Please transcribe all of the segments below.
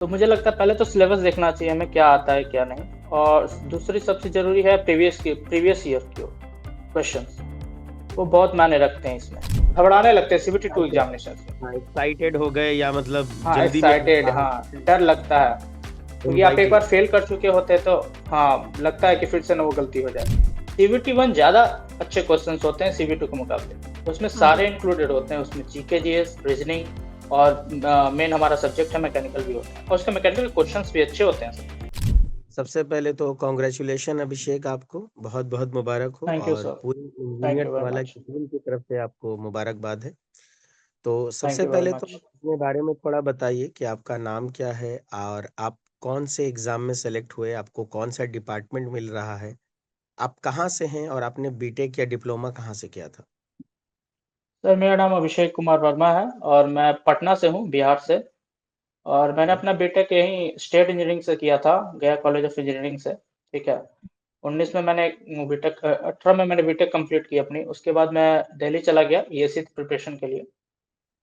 तो मुझे लगता है पहले तो सिलेबस देखना चाहिए हमें क्या आता है क्या नहीं, और दूसरी सबसे ज़रूरी है प्रीवियस ईयर के क्वेश्चंस। वो बहुत मायने रखते हैं इसमें। घबराने लगते हैं सीबीटी 2 अच्छा, एग्ज़ामिनेशंस में। हाँ, एक्साइटेड हो गए या मतलब हाँ, जल्दी में एक्साइटेड, बाहर हाँ, डर लगता है। क्योंकि आप एक एंजाइटी। बार फेल कर चुके होते हैं तो हाँ, लगता है कि फिर से ना वो गलती हो जाए। सीबीटी 1 ज़्यादा अच्छे क्वेश्चंस होते हैं सीबीटी के मुकाबले। उसमें हाँ सारे इंक्लूडेड होते हैं, उसमें जीके, जीएस, रीजनिंग और मेन हमारा सब्जेक्ट है मैकेनिकल भी होता है, और उसके मैकेनिकल क्वेश्चंस भी अच्छे होते हैं। सबसे पहले तो कॉन्ग्रेचुलेशन अभिषेक, आपको बहुत बहुत मुबारक हो, थैंक यू और सर। पूरी थैंक इंजीनियर्स यू वेरी वाला मच। की टीम की तरफ से आपको मुबारकबाद है। तो थैंक सबसे यू वेरी पहले तो मच। आप अपने बारे में थोड़ा बताइए कि आपका नाम क्या है, और आप कौन से एग्जाम में सेलेक्ट हुए, आपको कौन सा डिपार्टमेंट मिल रहा है, आप कहाँ से हैं, और आपने बीटेक या डिप्लोमा कहाँ से किया था? सर मेरा नाम अभिषेक कुमार वर्मा है और मैं पटना से हूँ, बिहार से। और मैंने ओके। अपना बीटेक यहीं स्टेट इंजीनियरिंग से किया था, गया कॉलेज ऑफ इंजीनियरिंग से। ठीक है। 19 में मैंने बीटेक 18 में मैंने बीटेक कंप्लीट की अपनी। उसके बाद मैं दिल्ली चला गया ईएसी प्रिपरेशन के लिए।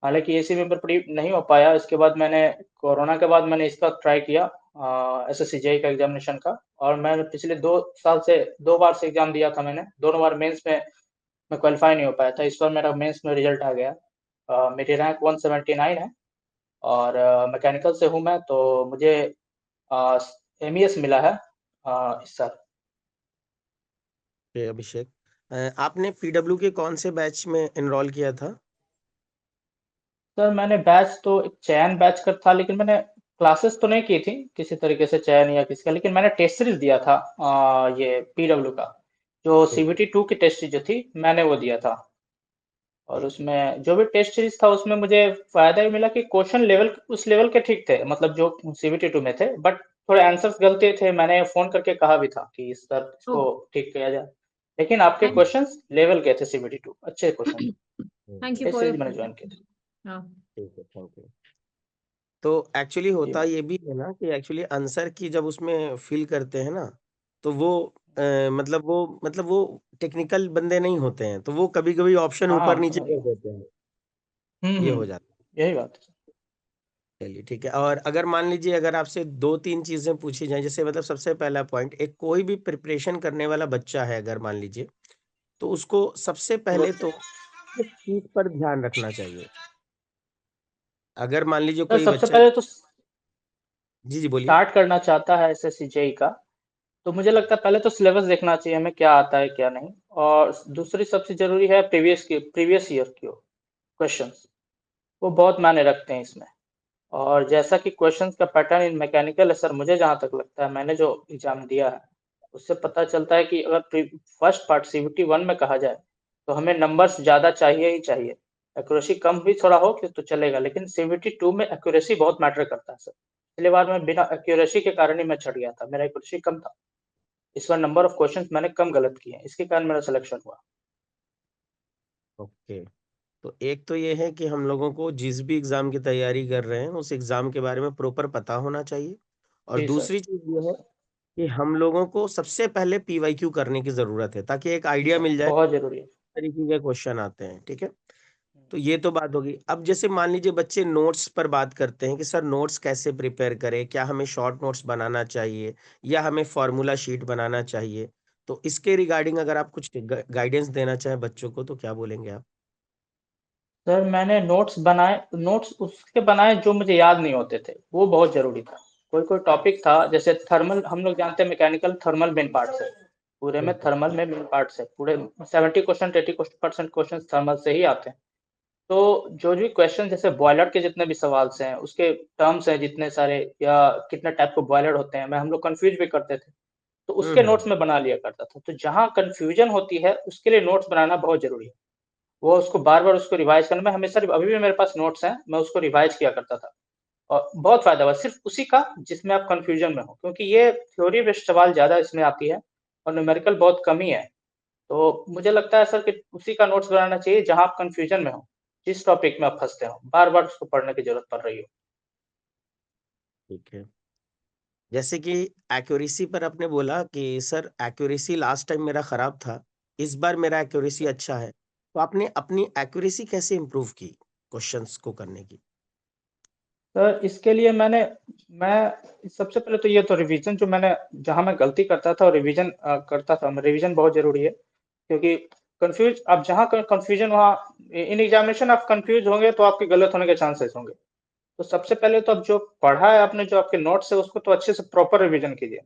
हालाँकि ईएसी में प्री नहीं हो पाया। इसके बाद मैंने कोरोना के बाद मैंने इसका ट्राई किया, एसएससी जेईई का एग्ज़ामिनेशन का, और मैंने पिछले 2 साल से 2 बार से एग्ज़ाम दिया था मैंने। दोनों बार मेंस में मैं क्वालीफाई नहीं हो पाया था। इस बार मेरा मेंस में रिज़ल्ट आ गया। मेरी रैंक 179 है और मैकेनिकल से हूँ मैं, तो मुझे अ, एमईएस मिला है इस साल। अभिषेक, आपने पीडब्ल्यू के कौन से बैच में एनरोल किया था? सर मैंने बैच तो एक चयन बैच का था, लेकिन मैंने क्लासेस तो नहीं की थी किसी तरीके से चयन या किसका, लेकिन मैंने टेस्ट सीरीज दिया था ये पीडब्ल्यू का। जो ठीक है। सीबीटी 2 की टेस्ट सीरीज जो थी मैंने वो दिया था। और ठीक है। उसमें जो भी टेस्ट सीरीज था उसमें मुझे फायदा ये मिला कि क्वेश्चन लेवल उस लेवल के ठीक थे, मतलब जो सीबीटी 2 में थे, बट थोड़े आंसर्स गलत थे। मैंने फोन करके कहा भी था कि सर ओ इसको ठीक किया जाए, लेकिन आपके थैंक क्वेश्चंस लेवल के थे, सीबीटी 2 अच्छे क्वेश्चन थे। Thank you test for your series मैंने ज्वाइन की फीडबैक। थी। हाँ ठीक है, थैंक यू। तो एक्चुअली जी होता भाई। ये भी है ना कि एक्चुअली आंसर की जब उसमें फिल करते हैं ना, तो वो मतलब वो टेक्निकल बंदे नहीं होते हैं, तो वो कभी कभी ऑप्शन हाँ ऊपर नीचे समझ कर गया। देते हैं। ये हो जाता यही बात है। है। चलिए ठीक है। और अगर मान लीजिए, अगर आपसे दो तीन चीजें पूछी जाएं, जैसे मतलब सबसे पहला पॉइंट, एक कोई भी प्रिपरेशन करने वाला बच्चा है अगर मान लीजिए, तो उसको सबसे पहले तो किस चीज पर ध्यान रखना चाहिए? अगर मान लीजिए सर कोई सबसे बच्चा। पहले तो जी जी, बोलिए। स्टार्ट करना चाहता है एसएससी जेई का, तो मुझे लगता है पहले तो सिलेबस देखना चाहिए हमें क्या आता है क्या नहीं, और दूसरी सबसे जरूरी है प्रीवियस ईयर की क्वेश्चंस। वो बहुत मायने रखते हैं इसमें। और जैसा कि क्वेश्चंस का पैटर्न इन मैकेनिकल है सर, मुझे जहाँ तक लगता है मैंने जो एग्जाम दिया है उससे पता चलता है कि अगर फर्स्ट पार्ट सीबीटी 1 में कहा जाए तो हमें नंबर्स ज़्यादा चाहिए ही चाहिए। एक्यूरेसी कम भी थोड़ा हो कि तो चलेगा, लेकिन सीबीटी 2 में एक्यूरेसी बहुत मैटर करता है सर। पिछली बार मैं बिना एक्यूरेसी के कारण ही मैं चढ़ गया था, मेरा एक्यूरेसी कम था। इस बार नंबर ऑफ क्वेश्चंस मैंने कम गलत किए हैं, इसके कारण मेरा सिलेक्शन हुआ। ओके। तो एक तो ये है कि हम लोगों को जिस भी एग्जाम की तैयारी कर रहे हैं उस एग्जाम के बारे में प्रॉपर पता होना चाहिए। और जी सर। दूसरी चीज ये जी है सर। कि हम लोगों को सबसे पहले पीवाईक्यू करने की जरूरत है, ताकि एक जी आइडिया सर, मिल जाए बहुत जरूरी है। किस तरीके के क्वेश्चन आते हैं। ठीक है। तो ये तो बात होगी। अब जैसे मान लीजिए बच्चे नोट्स पर बात करते हैं कि सर नोट्स कैसे प्रिपेयर करें, क्या हमें शॉर्ट नोट्स बनाना चाहिए या हमें फॉर्मूला शीट बनाना चाहिए? तो इसके रिगार्डिंग अगर आप कुछ गाइडेंस देना चाहें बच्चों को, तो क्या बोलेंगे आप? सर मैंने नोट्स बनाए, नोट्स उसके बनाए जो मुझे याद नहीं होते थे, वो बहुत जरूरी था। कोई कोई टॉपिक था, जैसे थर्मल, हम लोग जानते हैं मैकेनिकल थर्मल मेन पार्ट है। पूरे में बिल्कुल। थर्मल में मेन पार्ट है, पूरे 70% 80% क्वेश्चन थर्मल से ही आते हैं। तो जो भी क्वेश्चन जैसे बॉयलर के जितने भी सवाल हैं, उसके टर्म्स हैं जितने सारे, या कितने टाइप के बॉयलर होते हैं, मैं हम लोग कंफ्यूज भी करते थे। तो उसके हम्म। नोट्स में बना लिया करता था। तो जहाँ कंफ्यूजन होती है उसके लिए नोट्स बनाना बहुत जरूरी है। वो उसको बार-बार उसको रिवाइज़ करना। मैं हमेशा, अभी भी मेरे पास नोट्स हैं, मैं उसको रिवाइज़ किया करता था। और बहुत फ़ायदा हुआ सिर्फ़ उसी का जिसमें आप कन्फ्यूज़न में हो, क्योंकि ये थ्योरी बेस्ड सवाल ज़्यादा इसमें आती है और न्यूमेरिकल बहुत कम ही है। तो मुझे लगता है सर कि उसी का नोट्स बनाना चाहिए जहाँ आप कन्फ्यूज़न में हो, जिस टॉपिक में आप फँसते हो, बार-बार उसको पढ़ने की ज़रूरत पड़ रही हो। ठीक है। जैसे कि एक्यूरेसी पर आपने बोला कि सर एक्यूरेसी लास्ट टाइम मेरा खराब था, इस बार मेरा एक्यूरेसी सर अच्छा है। तो आपने अपनी एक्यूरेसी कैसे इम्प्रूव की क्वेश्चंस को करने की? सर इसके लिए मैं सबसे पहले तो ये तो रिवीजन जो मैंने जहाँ मैं गलती करता था और रिवीजन करता था, रिवीजन बहुत जरूरी है, क्योंकि कंफ्यूज आप जहाँ कंफ्यूजन वहाँ इन एग्जामिनेशन आप कंफ्यूज होंगे तो आपके गलत होने के चांसेस होंगे। तो सबसे पहले तो अब जो पढ़ा है आपने, जो आपके नोट्स है, उसको तो अच्छे से प्रॉपर रिवीजन कीजिए।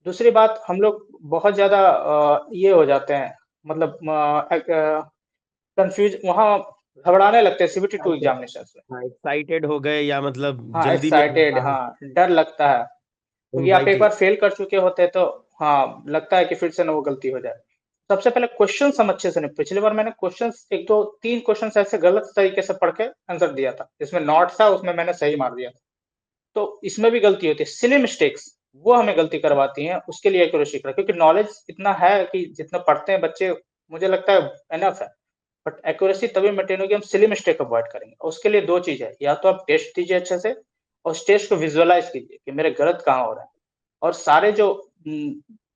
दूसरी बात, हम लोग बहुत ज्यादा ये हो जाते हैं, मतलब कंफ्यूज वहाँ घबराने लगते हैं सीबीटी टू एक्साइटेड, एग्जामिनेशन में। हाँ एक्साइटेड हो गए या मतलब हाँ जल्दी में एक्साइटेड, हाँ, हाँ डर लगता है, क्योंकि आप एक एंजाइटी। बार फेल कर चुके होते हैं तो हाँ लगता है कि फिर से ना वो गलती हो जाए। सबसे पहले क्वेश्चन हम अच्छे से नहीं, पिछली बार मैंने क्वेश्चन एक दो तीन क्वेश्चन ऐसे गलत तरीके से पढ़ के आंसर दिया था, इसमें नॉट था उसमें मैंने सही मार दिया था। तो इसमें भी गलती होती है, सिली मिस्टेक्स वो हमें गलती करवाती हैं, उसके लिए एक्यूरेसी करें, क्योंकि नॉलेज इतना है कि जितना पढ़ते हैं बच्चे, मुझे लगता है एनफ है, बट एक्यूरेसी तभी मेंटेन होगी हम सिली मिस्टेक अवॉइड करेंगे। और उसके लिए दो चीज है, या तो आप टेस्ट दीजिए अच्छे से, और उस टेस्ट को विजुअलाइज कीजिए कि मेरे गलत कहाँ हो रहा है। और सारे जो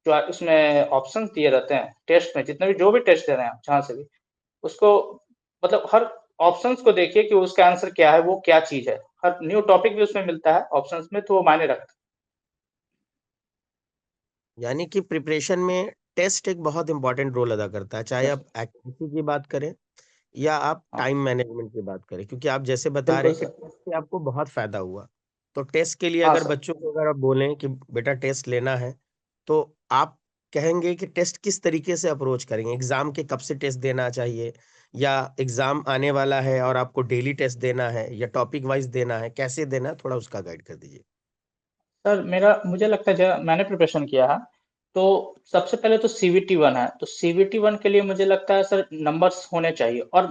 उसमें ऑप्शन दिए रहते हैं टेस्ट में, जितने भी जो भी टेस्ट दे रहे हैं आप जहाँ से भी, उसको मतलब हर ऑप्शंस को देखिए कि उसका आंसर क्या है, वो क्या चीज है। हर न्यू टॉपिक भी उसमें मिलता है ऑप्शंस में, तो वो मायने रखता यानी कि प्रिपरेशन में टेस्ट एक बहुत इंपॉर्टेंट रोल अदा करता है, चाहे है। आप एक्टिविटी की बात करें या आप हाँ टाइम मैनेजमेंट की बात करें, क्योंकि आप जैसे बता रहे बिल्कुल हैं कि सर। टेस्ट से आपको बहुत फायदा हुआ। तो टेस्ट के लिए हाँ अगर सर। बच्चों को अगर आप बोलें कि बेटा टेस्ट लेना है, तो आप कहेंगे कि टेस्ट किस तरीके से अप्रोच करेंगे, एग्जाम के कब से टेस्ट देना चाहिए, या एग्जाम आने वाला है और आपको डेली टेस्ट देना है या टॉपिक वाइज देना है, कैसे देना है, थोड़ा उसका गाइड कर दीजिए। सर मेरा मुझे लगता है जब मैंने प्रिपरेशन किया है, तो सबसे पहले तो सीवीटी वन है, तो सीवीटी वन के लिए मुझे लगता है सर नंबर्स होने चाहिए। और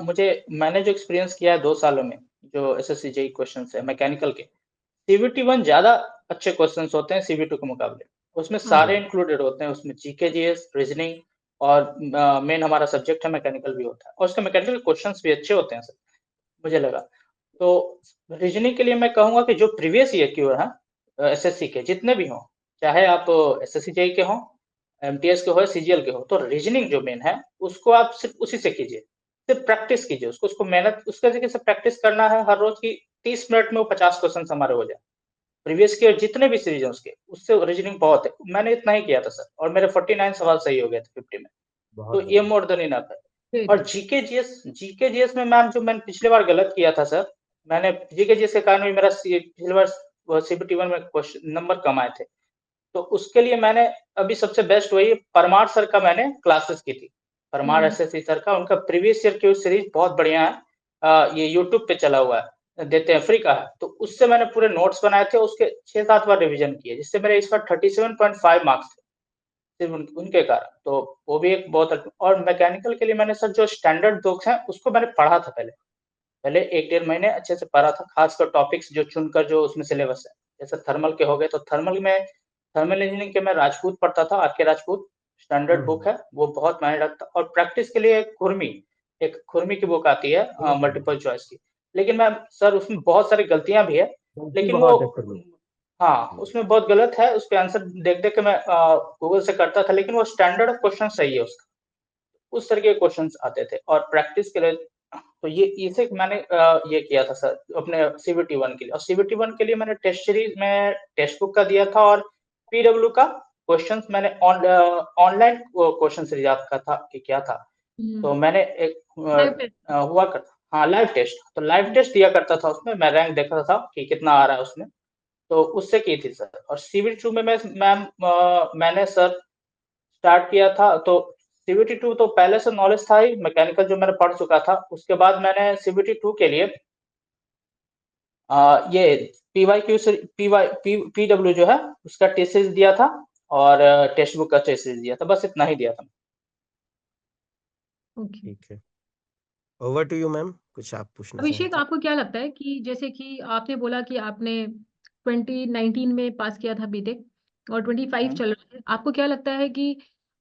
मैंने जो एक्सपीरियंस किया है 2 सालों में, जो एसएससी जेई क्वेश्चन है मैकेनिकल के, सीवीटी वन ज्यादा अच्छे क्वेश्चंस होते हैं सीवी टू के मुकाबले। उसमें सारे हम्म। इंक्लूडेड होते हैं, उसमें जीके जीएस रीजनिंग, और मेन हमारा सब्जेक्ट है मैकेनिकल भी होता है, और उसके मैकेनिकल क्वेश्चंस भी अच्छे होते हैं सर, मुझे लगा। तो रीजनिंग के लिए मैं कहूंगा कि जो प्रीवियस ईयर की है एसएससी के जितने भी हों, चाहे आप एसएससी जेई के हों, एमटीएस के हो, सीजीएल के हो, तो रीजनिंग जो मेन है उसको आप सिर्फ उसी से कीजिए, सिर्फ प्रैक्टिस कीजिए उसको, मेहनत उसके तरीके से प्रैक्टिस करना है हर रोज की। 30 मिनट में वो 50 क्वेश्चन हमारे हो जाए, प्रीवियस के जितने भी सीरीज हैं उसके, उससे रीजनिंग बहुत है। मैंने इतना ही किया था सर, और मेरे 49 सवाल सही हो गए थे 50 में। बहुत तो ये बढ़िया। मोर देन इनफ है। और ग्रेट। जीके जीएस में मैम जो मैंने पिछली बार गलत किया था सर, मैंने जीके जीएस के कारण भी मेरा पिछली बार सीबीटी वन में क्वेश्चन नंबर कम आए थे। तो उसके लिए मैंने अभी सबसे बेस्ट वही परमार सर का मैंने क्लासेस की थी, परमार एसएससी सर का, उनका प्रीवियस ईयर की सीरीज बहुत बढ़िया है। ये यूट्यूब पे चला हुआ है, देते हैं, फ्री का है। तो उससे मैंने पूरे नोट्स बनाए थे, उसके 6-7 बार रिवीजन किए, जिससे मेरे इस बार 37.5 मार्क्स थे सिर्फ उनके कारण। तो वो भी एक बहुत। और मैकेनिकल के लिए मैंने सर जो स्टैंडर्ड बुक्स हैं उसको मैंने पढ़ा था पहले, 1-1.5 महीने अच्छे से पढ़ा था, खासकर टॉपिक्स जो चुनकर जो उसमें सिलेबस है। जैसे थर्मल के हो गए, तो थर्मल इंजीनियरिंग के मैं राजपूत पढ़ता था, आर के राजपूत स्टैंडर्ड बुक हम्म। है, वो बहुत मायने रखता। और प्रैक्टिस के लिए एक खुरमी की बुक आती है हम्म। मल्टीपल चॉइस की, लेकिन मैम सर उसमें बहुत सारी गलतियां भी है, गलती लेकिन वो बहुत है फिर में। हाँ उसमें बहुत गलत है, उसके आंसर देख देख के मैं गूगल से करता था, लेकिन वो स्टैंडर्ड क्वेश्चन सही है उसका, उस तरह के क्वेश्चंस आते थे। और प्रैक्टिस के लिए तो ये इसे मैंने ये किया था सर अपने सीबीटी वन के लिए। और सीबीटी वन के लिए मैंने टेस्ट सीरीज में टेक्स्ट बुक का दिया था, और पीडब्ल्यू का क्वेश्चंस मैंने ऑनलाइन क्वेश्चन सीरीज आपका था कि क्या था, तो मैंने एक लाइव टेस्ट। हुआ करता, हाँ लाइव टेस्ट, तो लाइव टेस्ट दिया करता था, उसमें मैं रैंक देखता था कि कितना आ रहा है उसमें, तो उससे की थी सर। और सीबीटी टू में मैंने सर स्टार्ट किया था, तो सीबीटी टू तो पहले से नॉलेज था ही, मैकेनिकल जो मैंने पढ़ चुका था। उसके बाद मैंने सीबीटी टू के लिए ये पीवाई क्यू पीडब्ल्यू जो है उसका टेस्ट सीरीज दिया था, और टेक्स्ट बुक का टेस्ट सीरीज दिया था, बस इतना ही दिया था। ओके। ठीक है, ओवर टू यू मैम, कुछ आप पूछना चाहें अभिषेक, तो। आपको क्या लगता है कि जैसे कि आपने बोला कि आपने 2019 में पास किया था बीटेक और 25 हम्म। चल रहा है, आपको क्या लगता है कि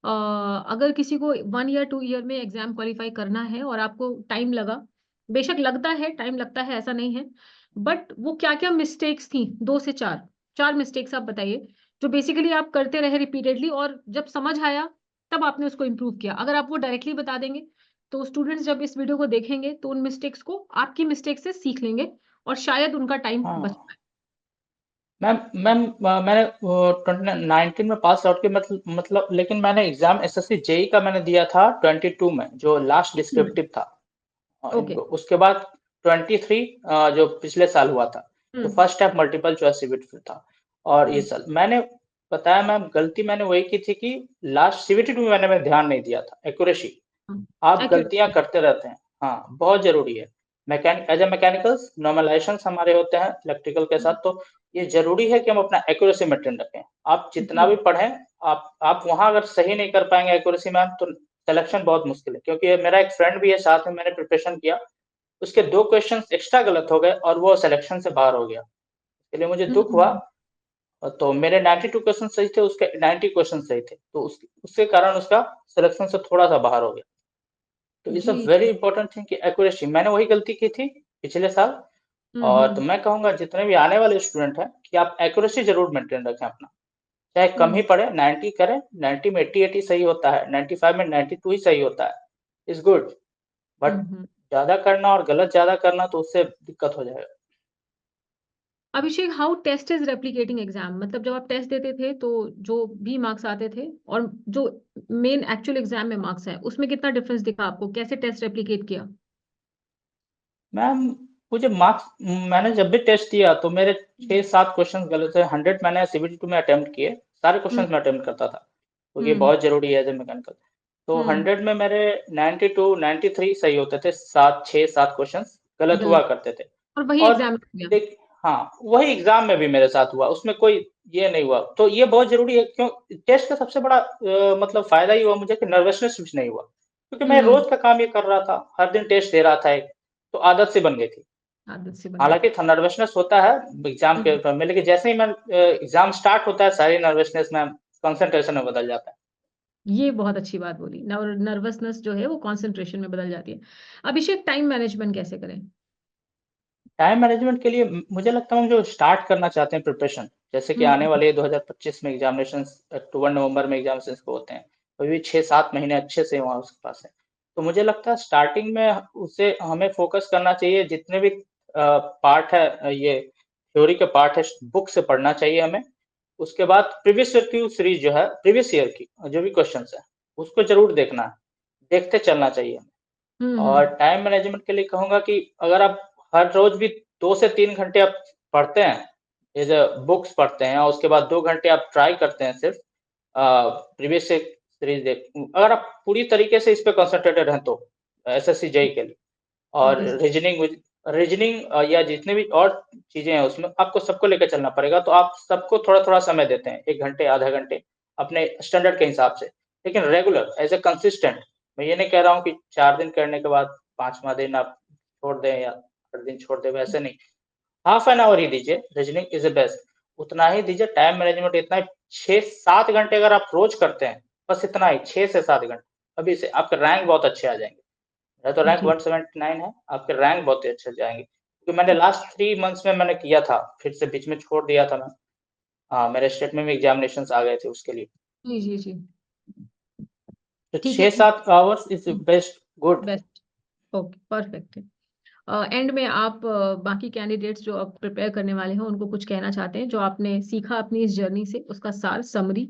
अगर किसी को 1 ईयर 2 ईयर में एग्जाम क्वालिफाई करना है और आपको टाइम लगा, बेशक लगता है टाइम लगता है ऐसा नहीं है, बट वो क्या क्या मिस्टेक्स थी, 2 से 4 चार मिस्टेक्स आप बताइए जो बेसिकली आप करते रहे रिपीटेडली और जब समझ आया तब आपने उसको इम्प्रूव किया। अगर आप वो डायरेक्टली बता देंगे तो स्टूडेंट्स जब इस वीडियो को देखेंगे तो उन मिस्टेक्स को आपकी मिस्टेक से सीख लेंगे और शायद उनका टाइम हाँ बच पाए। मैम मैंने 2019 में पास आउट किया, मतलब लेकिन मैंने एग्जाम एसएससी जेई का मैंने दिया था 22 में, जो लास्ट डिस्क्रिप्टिव था। ओके। उसके बाद 23 जो पिछले साल हुआ था, तो first time multiple choice CBT था। और इस साल मैंने बताया मैम, गलती मैंने वही की थी कि लास्ट सीबीटी में मैंने ध्यान नहीं दिया था, एक्यूरेसी। आप गलतियां करते रहते हैं, हाँ बहुत जरूरी है। एज ए मैकेनिकल्स नॉर्मलाइजेशन हमारे होते हैं इलेक्ट्रिकल के साथ, तो ये जरूरी है कि हम अपना एक्यूरेसी मेंटेन रखें। आप जितना भी पढ़ें, आप वहां अगर सही नहीं कर पाएंगे एक्यूरेसी में, तो सिलेक्शन बहुत मुश्किल है। क्योंकि मेरा एक फ्रेंड भी है, साथ में मैंने प्रिपरेशन किया, उसके 2 क्वेश्चन एक्स्ट्रा गलत हो गए और वो सिलेक्शन से बाहर हो गया। इसलिए मुझे दुख हुआ। तो मेरे 92 क्वेश्चन सही थे, उसके 90 क्वेश्चन सही थे, तो उसके कारण उसका सिलेक्शन से थोड़ा सा बाहर हो गया। तो it's a very important thing कि एक्यूरेसी। मैंने वही गलती की थी पिछले साल। और तो मैं कहूंगा जितने भी आने वाले स्टूडेंट हैं कि आप एक्यूरेसी जरूर मेंटेन रखें अपना, चाहे कम ही पढ़े, 90 करें, 90 में 80 सही होता है, 95 में 92 ही सही होता है, इज गुड। बट ज्यादा करना और गलत ज्यादा करना, तो उससे दिक्कत हो जाएगा। Abhishek, how test is replicating exam? मतलब जब आप टेस्ट देते थे तो जो भी मार्क्स आते थे और जो मेन एक्चुअल एग्जाम में मार्क्स है, उसमें कितना डिफरेंस दिखा आपको? कैसे टेस्ट रेप्लिकेट किया? मैम मुझे मार्क्स, मैंने जब भी टेस्ट दिया तो मेरे 6-7 क्वेश्चन गलत है। 100 मैंने सीबीटी में अटेम्प्ट किए, सारे क्वेश्चन में अटेम्प्ट करता था, तो ये बहुत जरूरी है एज ए मैकेनिकल। तो 100 में मेरे 92 93 सही होते थे, 6-7 क्वेश्चन गलत हुआ करते थे। और वही और एग्जाम में देख, हाँ वही एग्जाम में भी मेरे साथ हुआ, उसमें कोई ये नहीं हुआ। तो ये बहुत जरूरी है, क्यों टेस्ट का सबसे बड़ा मतलब फायदा ही हुआ मुझे कि नर्वसनेस कुछ नहीं हुआ, क्योंकि मैं रोज का काम ये कर रहा था, हर दिन टेस्ट दे रहा था एक, तो आदत से बन गई थी। आदत से बन हालांकि नर्वसनेस होता है एग्जाम के ऊपर में, लेकिन जैसे ही मैं एग्जाम स्टार्ट होता है, सारी नर्वसनेस में कंसंट्रेशन में बदल जाता है। ये बहुत अच्छी बात बोली। नर्वसनेस जो है वो कंसंट्रेशन में बदल जाती है। अभिषेक, टाइम मैनेजमेंट कैसे करें? टाइम मैनेजमेंट के लिए मुझे लगता है हम जो स्टार्ट करना चाहते हैं प्रिपरेशन, जैसे कि आने वाले 2025 में एग्जामिनेशन, अक्टूबर नवंबर में एग्जामिनेशन को होते हैं, अभी भी 6-7 महीने अच्छे से वहाँ उसके पास है। तो मुझे लगता है स्टार्टिंग में उसे हमें फोकस करना चाहिए, जितने भी पार्ट है, ये थ्योरी के पार्ट है, बुक से पढ़ना चाहिए हमें। उसके बाद प्रीवियस ईयर की सीरीज जो है, प्रीवियस ईयर की जो भी क्वेश्चन है, उसको जरूर देखना है, देखते चलना चाहिए हमें। और टाइम मैनेजमेंट के लिए कहूंगा कि अगर आप हर रोज भी 2 से 3 घंटे आप पढ़ते हैं, जैसे बुक्स पढ़ते हैं, और उसके बाद 2 घंटे आप ट्राई करते हैं सिर्फ प्रीवियस सीरीज देख, अगर आप पूरी तरीके से इस पे कंसंट्रेटेड हैं, तो एसएससी जेई के लिए। और रीजनिंग या जितने भी और चीजें हैं, उसमें आपको सबको लेकर चलना पड़ेगा। तो आप सबको थोड़ा थोड़ा समय देते हैं, 1 घंटे आधा घंटे अपने स्टैंडर्ड के हिसाब से, लेकिन रेगुलर एज ए कंसिस्टेंट। मैं ये नहीं कह रहा हूँ कि 4 दिन करने के बाद 5वां दिन आप छोड़ दें या 8 दिन छोड़ दें, वैसे नहीं। हाफ एन आवर ही दीजिए, रीजनिंग इज द बेस्ट, उतना ही दीजिए। टाइम मैनेजमेंट इतना ही, 6-7 घंटे अगर आप रोज करते हैं, बस इतना ही, 6 से 7 घंटे, अभी से आपके रैंक बहुत अच्छे आ जाएंगे। मेरा तो रैंक 179 है, आपके रैंक बहुत ही अच्छे जाएंगे, क्योंकि मैंने लास्ट 3 मंथ्स में मैंने किया था, फिर से बीच में छोड़ दिया था मैं। हाँ, मेरे स्टेट में भी एग्जामिनेशन आ गए थे उसके लिए। जी जी जी, तो ठीक है। 6-7 hours is best, good. Best, okay, perfect है। एंड में आप बाकी कैंडिडेट्स जो अब प्रिपेयर करने वाले हैं उनको कुछ कहना चाहते हैं, जो आपने सीखा अपनी इस जर्नी से, उसका सार, समरी?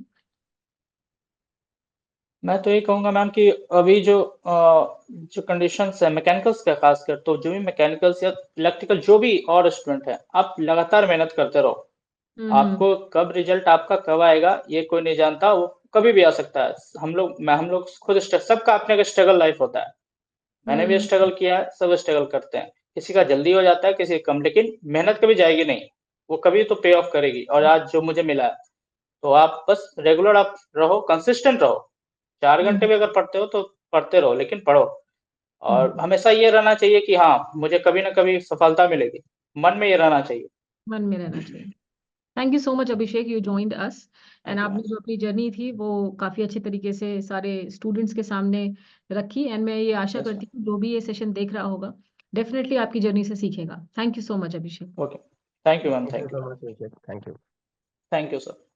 मैं तो ये कहूंगा मैम कि अभी जो कंडीशंस है मैकेनिकल्स का खासकर, तो जो भी मैकेनिकल्स या इलेक्ट्रिकल जो भी और स्टूडेंट है, आप लगातार मेहनत करते रहो। आपको कब रिजल्ट आपका कब आएगा ये कोई नहीं जानता, वो कभी भी आ सकता है। हम लोग खुद सबका अपने का स्ट्रगल लाइफ होता है। मैंने भी स्ट्रगल किया है, सब स्ट्रगल करते हैं। किसी का जल्दी हो जाता है, किसी का कम, लेकिन मेहनत कभी जाएगी नहीं, वो कभी तो पे ऑफ करेगी। और आज जो मुझे मिला है, तो आप बस रेगुलर आप रहो, कंसिस्टेंट रहो। 4 घंटे भी अगर पढ़ते हो तो पढ़ते रहो, लेकिन पढ़ो। और हमेशा ये रहना चाहिए कि हाँ, मुझे कभी ना कभी सफलता मिलेगी, मन में ये रहना चाहिए। मन में रहना चाहिए। Thank you so much Abhishek, you joined us. And thank you आपने मैम। जो अपनी जर्नी थी वो काफी अच्छे तरीके से सारे स्टूडेंट्स के सामने रखी। एंड मैं ये आशा यस करती हूँ जो भी ये सेशन देख रहा होगा डेफिनेटली आपकी जर्नी से सीखेगा। Thank you so much Abhishek. Ma'am, okay, thank you ma'am, thank you thank you, so much, thank you. Thank you sir.